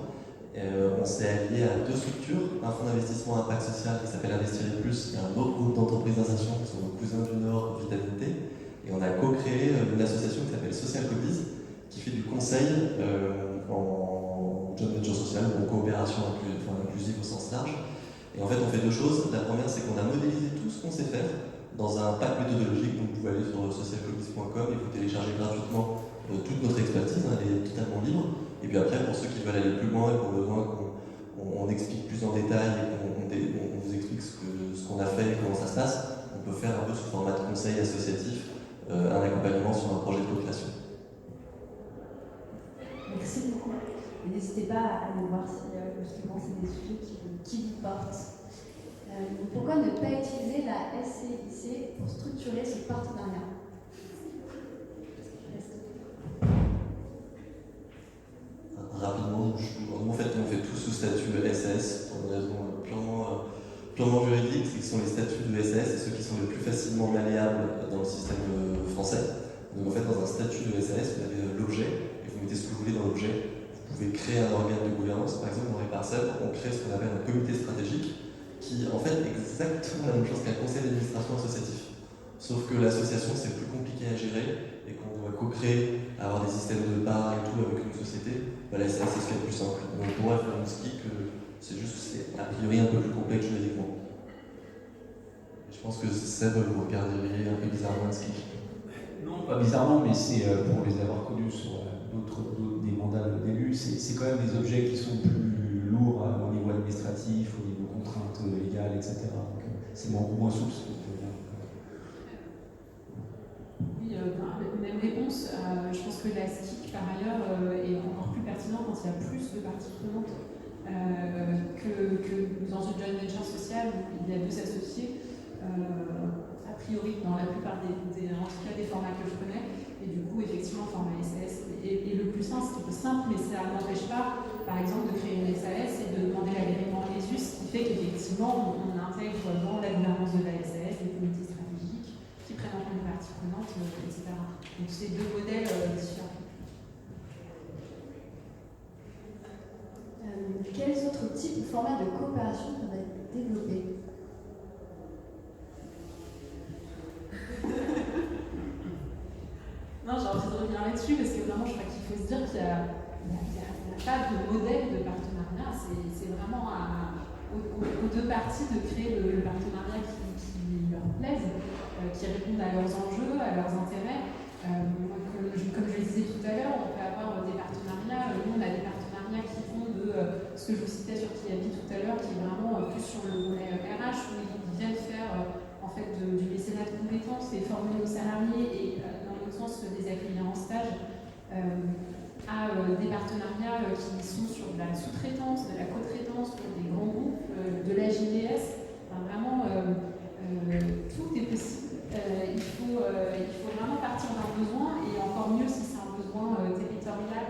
on s'est allié à 2 structures, un fonds d'investissement à impact social qui s'appelle Investir et Plus, et un autre groupe d'entreprises d'insertion qui sont nos cousins du Nord, Vitalité, et on a co-créé une association qui s'appelle Social Copies, qui fait du conseil en joint venture social, ou en coopération inclusive au sens large. Et en fait, on fait 2 choses. La première, c'est qu'on a modélisé tout ce qu'on sait faire dans un pack méthodologique. Donc, vous pouvez aller sur socialcopies.com et vous téléchargez gratuitement toute notre expertise, elle est totalement libre. Et puis après, pour ceux qui veulent aller plus loin et qui ont besoin qu'on explique plus en détail et qu'on vous explique ce qu'on a fait et comment ça se passe, on peut faire un peu sous format de conseil associatif un accompagnement sur un projet de co-création. Merci beaucoup. N'hésitez pas à aller voir si justement c'est des sujets qui vous portent. Pourquoi ne pas utiliser la SCIC pour structurer ce partenariat? Rapidement, en fait, on fait tout sous statut SS pour une raison purement purement juridique, c'est que ce sont les statuts de SAS, ceux qui sont les plus facilement malléables dans le système français. Donc en fait, dans un statut de SAS, vous avez l'objet, et vous mettez ce que vous voulez dans l'objet. Vous pouvez créer un organe de gouvernance. Par exemple, dans les parcelles, on crée ce qu'on appelle un comité stratégique, qui en fait est exactement la même chose qu'un conseil d'administration associatif. Sauf que l'association, c'est plus compliqué à gérer, et qu'on doit co-créer, avoir des systèmes de parts et tout avec une société. La SAS, c'est ce qu'il y a de plus simple. Donc pour moi, faire une ski, c'est juste que c'est a priori un peu plus complexe juridiquement. Je pense que ça, vous regarderiez un peu bizarrement un ski. Non, pas bizarrement, mais c'est pour les avoir connus sur des mandats d'élus, c'est quand même des objets qui sont plus lourds au niveau administratif, au niveau contraintes légales, etc. Donc c'est moins souple. Oui, même réponse. Je pense que la SKIC, par ailleurs, est encore plus pertinent quand il y a plus de parties prenantes que dans une joint venture sociale où il y a 2 associés. A priori, dans la plupart en tout cas des formats que je connais, et du coup, effectivement, le format SAS est le plus simple, mais ça n'empêche pas, par exemple, de créer une SAS et de demander l'agrément ESUS, ce qui fait qu'effectivement, on intègre dans la gouvernance de la SAS des comités stratégiques qui prennent en compte les parties prenantes, etc. Donc, c'est 2 modèles différents. Quels autres types de formats de coopération peuvent être développés? Non, j'ai envie de revenir là-dessus parce que vraiment, je crois qu'il faut se dire qu'il n'y a pas de modèle de partenariat. C'est vraiment aux 2 parties de créer le partenariat qui leur plaise, qui répondent à leurs enjeux, à leurs intérêts. Comme je le disais tout à l'heure, on peut avoir des partenariats. Nous, on a des partenariats qui vont de ce que je vous citais sur Kiabi tout à l'heure, qui est vraiment plus sur le volet RH, où ils viennent faire en fait du mécénat de compétences et former nos salariés et dans l'autre sens des accueillir en stage à des partenariats qui sont sur de la sous-traitance, de la co-traitance pour des grands groupes, de la JVS. Enfin, vraiment, tout est possible. Il faut vraiment partir d'un besoin et encore mieux si c'est un besoin territorial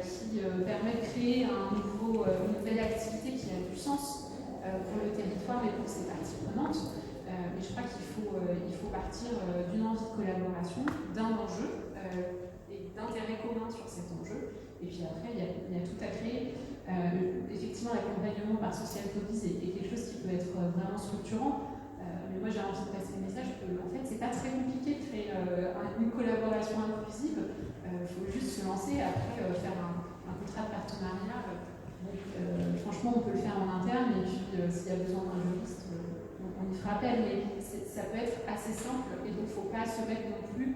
qui permet de créer une nouvelle activité qui a du sens pour le territoire et pour ses parties prenantes. Mais je crois qu'il faut partir d'une envie de collaboration, d'un enjeu et d'intérêt commun sur cet enjeu. Et puis après, il y a tout à créer. Effectivement, l'accompagnement par Social Codies est quelque chose qui peut être vraiment structurant. Mais moi, j'ai envie de passer le message que, en fait, c'est pas très compliqué de créer une collaboration inclusive. Il faut juste se lancer, après faire un contrat de partenariat. Franchement, on peut le faire en interne et puis s'il y a besoin d'un juriste, on y fera appel, mais ça peut être assez simple et donc il ne faut pas se mettre non plus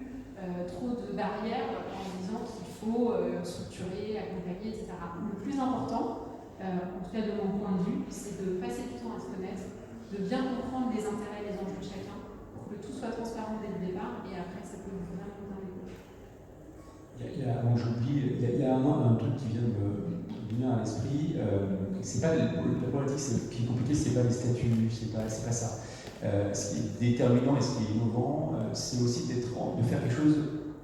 trop de barrières en disant qu'il faut structurer, accompagner, etc. Le plus important, en tout cas de mon point de vue, c'est de passer du temps à se connaître, de bien comprendre les intérêts et les enjeux de chacun pour que tout soit transparent dès le départ et après ça peut vraiment bien évoluer. Avant que j'oublie, il y a un truc qui vient de me venir à l'esprit. C'est pas la problématique qui est compliquée, c'est pas les statuts, c'est pas ça. Ce qui est déterminant et ce qui est innovant, c'est aussi de faire quelque chose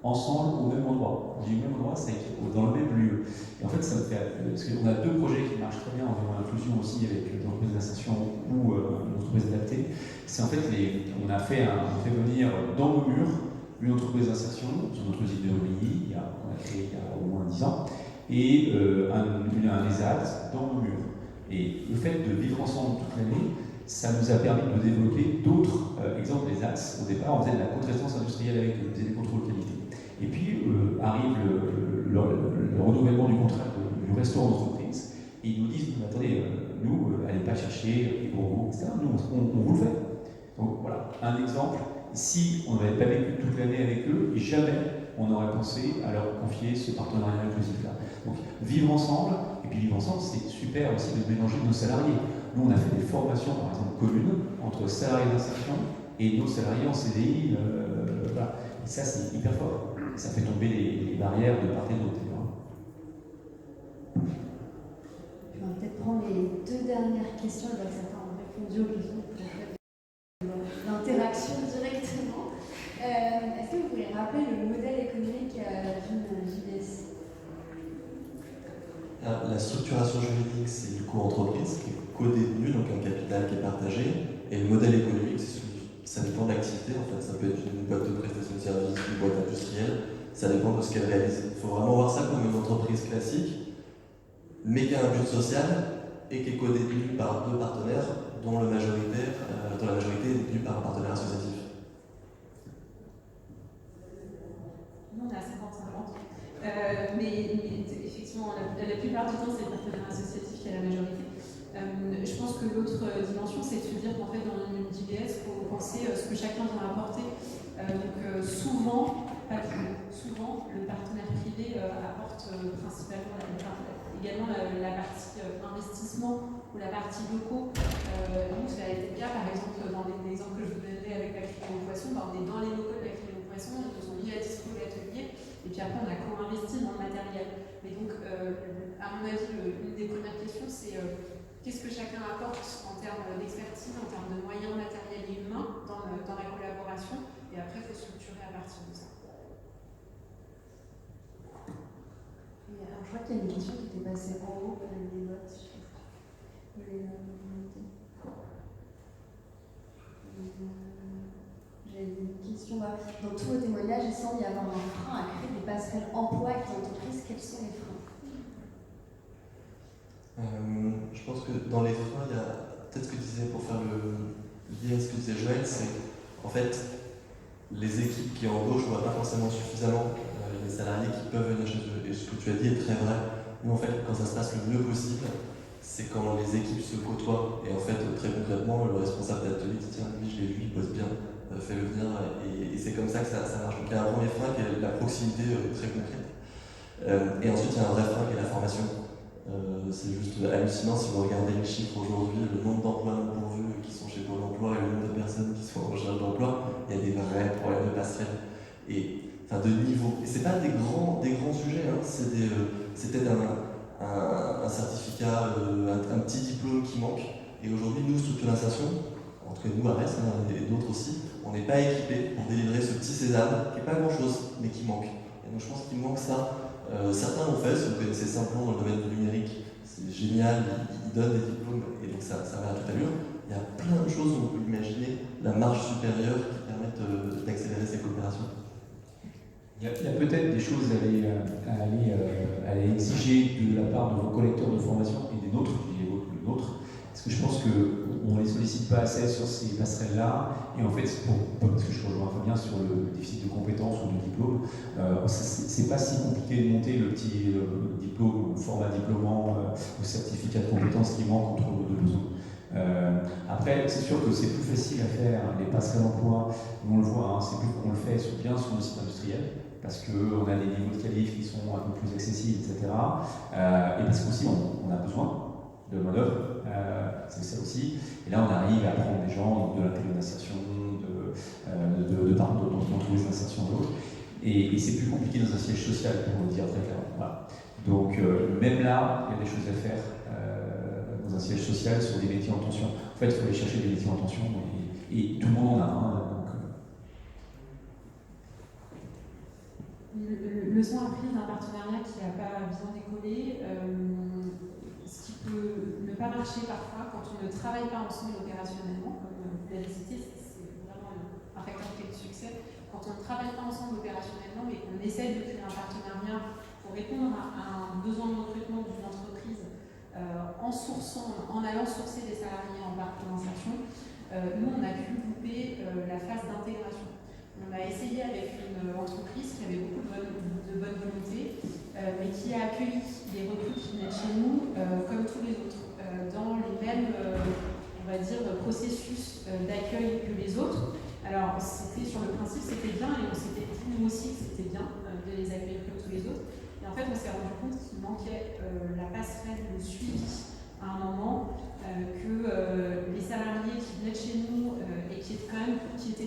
ensemble au même endroit. On dit au même endroit, c'est dans le même lieu. Et en fait, ça me fait. Parce qu'on a 2 projets qui marchent très bien en inclusion aussi avec l'entreprise d'insertion ou l'entreprise adaptée. C'est en fait, on fait venir dans nos murs une entreprise d'insertion sur notre usine de Romilly, qu'on a créé il y a au moins 10 ans, et un ESAT dans nos murs. Et le fait de vivre ensemble toute l'année, ça nous a permis de développer d'autres exemples des axes. Au départ, on faisait de la co-traitance industrielle avec eux, on faisait des contrôles qualité. Et puis arrive le renouvellement du contrat du restaurant d'entreprise, et ils nous disent, attendez, nous, allez pas chercher les gros groupes, etc. Nous, on vous le fait. Donc voilà, un exemple. Si on n'avait pas vécu toute l'année avec eux, jamais on n'aurait pensé à leur confier ce partenariat inclusif-là. Donc vivre ensemble, et puis vivre ensemble, c'est super aussi de mélanger nos salariés. Nous, on a fait des formations, par exemple, communes entre salariés d'insertion et nos salariés en CDI. Voilà. Et ça, c'est hyper fort. Ça fait tomber les barrières de part et d'autre. On va peut-être prendre les 2 dernières questions. Certains ont répondu aux questions. L'interaction directement. Est-ce que vous pouvez rappeler le modèle économique d'une JVS? La structuration juridique, c'est du coup entreprise qui est codétenue commune, donc un capital qui est partagé, et le modèle économique, ça dépend de l'activité, en fait, ça peut être une boîte de prestation de services, une boîte industrielle, ça dépend de ce qu'elle réalise. Il faut vraiment voir ça comme une entreprise classique, mais qui a un but social et qui est co-détenu par deux partenaires, dont la majorité est détenue par un partenaire associatif. Nous, on est à 50-50. Mais effectivement, la plupart du temps, c'est le partenaire associatif qui a la majorité. Je pense que l'autre dimension, c'est de se dire qu'en fait, dans une JBS, il faut penser ce que chacun vient apporter. Souvent, pas toujours, souvent, le partenaire privé apporte principalement également la partie investissement ou la partie locaux. Nous, ça a été le cas, par exemple, dans l'exemple que je vous donnais avec la criée aux poissons, on est dans les locaux de la criée aux poissons, ils nous ont mis à dispo l'atelier, et puis après, on a co-investi dans le matériel. Et donc, à mon avis, une des premières questions, c'est qu'est-ce que chacun apporte en termes d'expertise, en termes de moyens matériels et humains dans la collaboration, et après, il faut structurer à partir de ça. Et alors, je vois qu'il y a une question qui était passée en haut, les votes. J'ai une question là. Dans tous vos témoignages, il semble y avoir un frein à créer des passerelles emploi avec l'entreprise. Quels sont les freins? Je pense que dans les freins, il y a peut-être ce que disait pour faire le lien à ce que disait Joël, c'est en fait les équipes qui embauchent ne voient pas forcément suffisamment les salariés qui peuvent venir chez eux. Et ce que tu as dit est très vrai. Nous, en fait, quand ça se passe le mieux possible, c'est quand les équipes se côtoient. Et en fait, très concrètement, le responsable d'atelier dit tiens, lui, je l'ai vu, il bosse bien, fais-le venir. Et c'est comme ça que ça marche. Donc il y a un premier frein qui est la proximité très concrète. Et ensuite, il y a un vrai frein qui est la formation. C'est juste hallucinant si vous regardez les chiffres aujourd'hui, le nombre d'emplois non pourvus qui sont chez Pôle emploi et le nombre de personnes qui sont en recherche d'emploi, il y a des vrais problèmes de passerelle et de niveau. Et c'est pas des grands sujets, hein. C'est peut-être un certificat, un petit diplôme qui manque. Et aujourd'hui, nous, structure d'insertion, en tout cas nous, ARES, et d'autres aussi, on n'est pas équipés pour délivrer ce petit sésame qui n'est pas grand-chose, mais qui manque. Et donc je pense qu'il manque ça. Certains l'ont fait, si vous connaissez Simplon dans le domaine du numérique, c'est génial, ils donnent des diplômes et donc ça va à toute allure. Il y a plein de choses où on peut imaginer la marge supérieure qui permettent d'accélérer ces coopérations. Il y a peut-être des choses à aller exiger de la part de vos collecteurs de formation et des nôtres, le nôtre, parce que je pense qu'on ne les sollicite pas assez sur ces passerelles-là, et en fait, parce que je rejoins Fabien sur le déficit de compétences ou de diplôme, c'est pas si compliqué de monter le petit diplôme, format diplômant ou certificat de compétences qui manque entre vos deux besoins. Après, c'est sûr que c'est plus facile à faire les passerelles emploi, on le voit, hein, c'est plus qu'on le fait bien sur le site industriel, parce qu'on a des niveaux de qualif qui sont un peu plus accessibles, etc. Et parce qu'aussi on a besoin de main-d'œuvre, c'est ça aussi. Et là, on arrive à prendre des gens de l'intégration d'insertion, d'entreprises d'insertion et d'autres. Et c'est plus compliqué dans un siège social, pour le dire très clairement. Voilà. Donc, même là, il y a des choses à faire dans un siège social sur des métiers en tension. En fait, il faut aller chercher des métiers en tension, et tout le monde en a un. Leçon apprise d'un partenariat qui n'a pas bien décollé, ce qui peut ne pas marcher parfois quand on ne travaille pas ensemble opérationnellement, comme vous l'avez cité, c'est vraiment un facteur clé de succès. Quand on ne travaille pas ensemble opérationnellement et qu'on essaie de créer un partenariat pour répondre à un besoin de recrutement d'une entreprise en allant sourcer des salariés en parcours d'insertion, nous on a pu louper la phase d'intégration. On a essayé avec une entreprise qui avait beaucoup de bonne volonté, mais qui a accueilli les recrues qui venaient chez nous comme tous les autres, dans les mêmes, on va dire, processus d'accueil que les autres. Alors, c'était sur le principe, c'était bien, et on s'était dit nous aussi que c'était bien de les accueillir comme tous les autres. Et en fait, on s'est rendu compte qu'il manquait la passerelle, le suivi à un moment, que les salariés qui venaient de chez nous et qui étaient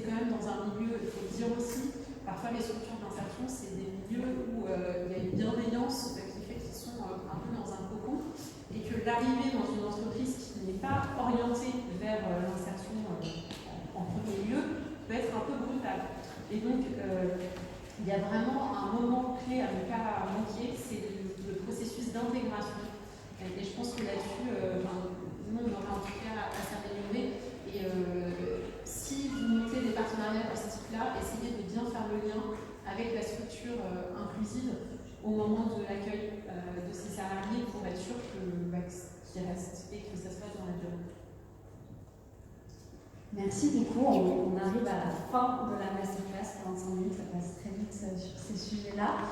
quand même dans un milieu, il faut le dire aussi, parfois les structures d'insertion, c'est des milieux où il y a une bienveillance qui fait qu'ils sont un peu dans un cocon, et que l'arrivée dans une entreprise qui n'est pas orientée vers l'insertion en premier lieu peut être un peu brutale. Et donc, il y a vraiment un moment clé à ne pas manquer, c'est le processus d'intégration. Et je pense que là-dessus, nous, on aura en tout cas à s'améliorer. Et si vous montez des partenariats de ce type-là, essayez de bien faire le lien avec la structure inclusive au moment de l'accueil de ces salariés pour être sûr qu'ils restent et que ça se passe dans la durée. Merci beaucoup. On arrive à la fin de la masterclass, 45 minutes, ça passe très vite sur ces sujets-là.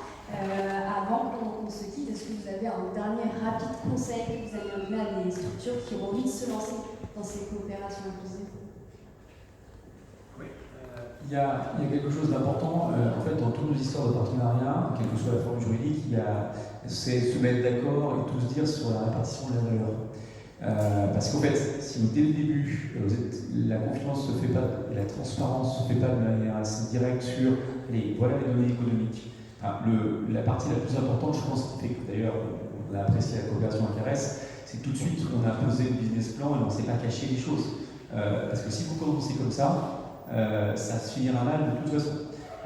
Avant qu'on se quitte, est-ce que vous avez un dernier rapide conseil que vous allez donner à des structures qui ont envie de se lancer dans ces coopérations inclusives? Oui. Il y a quelque chose d'important, en fait, dans toutes nos histoires de partenariat, quelle que soit la forme juridique, c'est se mettre d'accord et tous dire sur la répartition de la valeur. Parce qu'en fait, si dès le début, la confiance ne se fait pas et la transparence ne se fait pas de manière assez directe sur voilà les données économiques. La partie la plus importante, je pense, qui fait que d'ailleurs on a apprécié la coopération avec ARES, c'est que tout de suite on a posé le business plan et on ne s'est pas caché les choses. Parce que si vous commencez comme ça se finira mal de toute façon.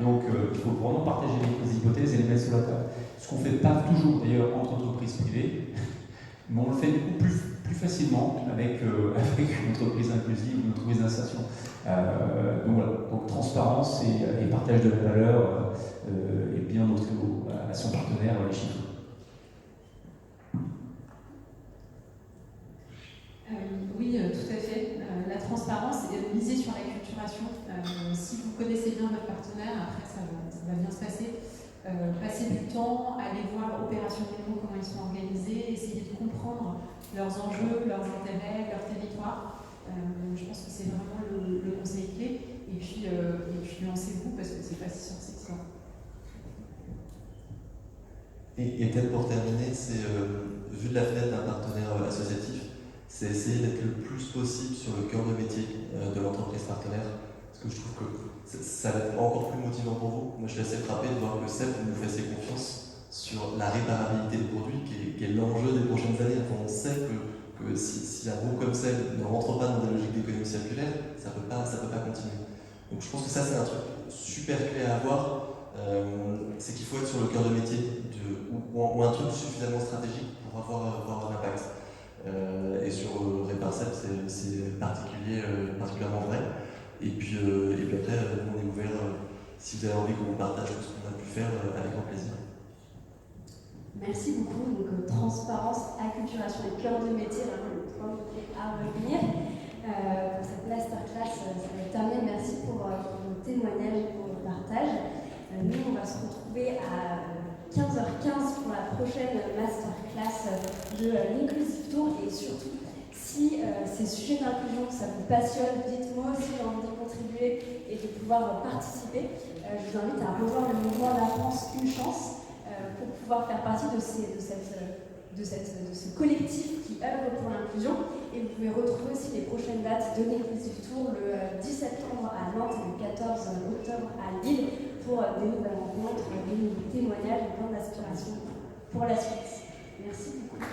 Donc il faut vraiment partager les hypothèses et les mettre sur la table. Ce qu'on ne fait pas toujours d'ailleurs entre entreprises privées, mais on le fait beaucoup plus facilement avec une entreprise inclusive, une entreprise d'insertion. Donc voilà, donc transparence et partage de la valeur et bien montrer à son partenaire les chiffres. Oui, tout à fait. La transparence et miser sur la culturation. Si vous connaissez bien votre partenaire, après ça va bien se passer. Passer du temps, aller voir opérationnellement comment ils sont organisés, essayer de comprendre leurs enjeux, leurs intérêts, leur territoire. Je pense que c'est vraiment le conseil clé. Et puis lancez-vous parce que c'est pas si sorcier que ça. Et peut-être pour terminer, c'est vu de la fenêtre d'un partenaire associatif, c'est essayer d'être le plus possible sur le cœur de métier de l'entreprise partenaire. Parce que je trouve que ça va être encore plus motivant pour vous. Moi, je suis assez frappé de voir que Seb nous fassiez confiance sur la réparabilité des produits, qui est l'enjeu des prochaines années. Enfin, on sait que si un groupe comme Seb ne rentre pas dans des logiques d'économie circulaire, ça peut pas continuer. Donc je pense que ça, c'est un truc super clé à avoir. C'est qu'il faut être sur le cœur de métier ou un truc suffisamment stratégique pour avoir un impact. Et sur Réparsep, c'est particulièrement vrai. Et puis après, on est ouvert, si vous avez envie qu'on partage tout ce qu'on a pu faire, avec grand plaisir. Merci beaucoup. Donc, transparence, acculturation et cœur de métier, vraiment le point à revenir. Pour cette masterclass, ça va être terminé. Merci pour vos témoignages et pour vos partages. Nous, on va se retrouver à 15h15 pour la prochaine masterclass de l'Inclusive Tour. Et surtout, si ces sujets d'inclusion, ça vous passionne, dites-moi aussi, j'ai envie de contribuer et de pouvoir participer. Je vous invite à rejoindre le mouvement La France Une Chance pour pouvoir faire partie de ce collectif qui œuvre pour l'inclusion. Et vous pouvez retrouver aussi les prochaines dates de l'Inclusive Tour le 10 septembre à Nantes et le 14 octobre à Lille pour des nouvelles rencontres, des nouveaux témoignages et plein d'aspirations pour la suite. Merci beaucoup.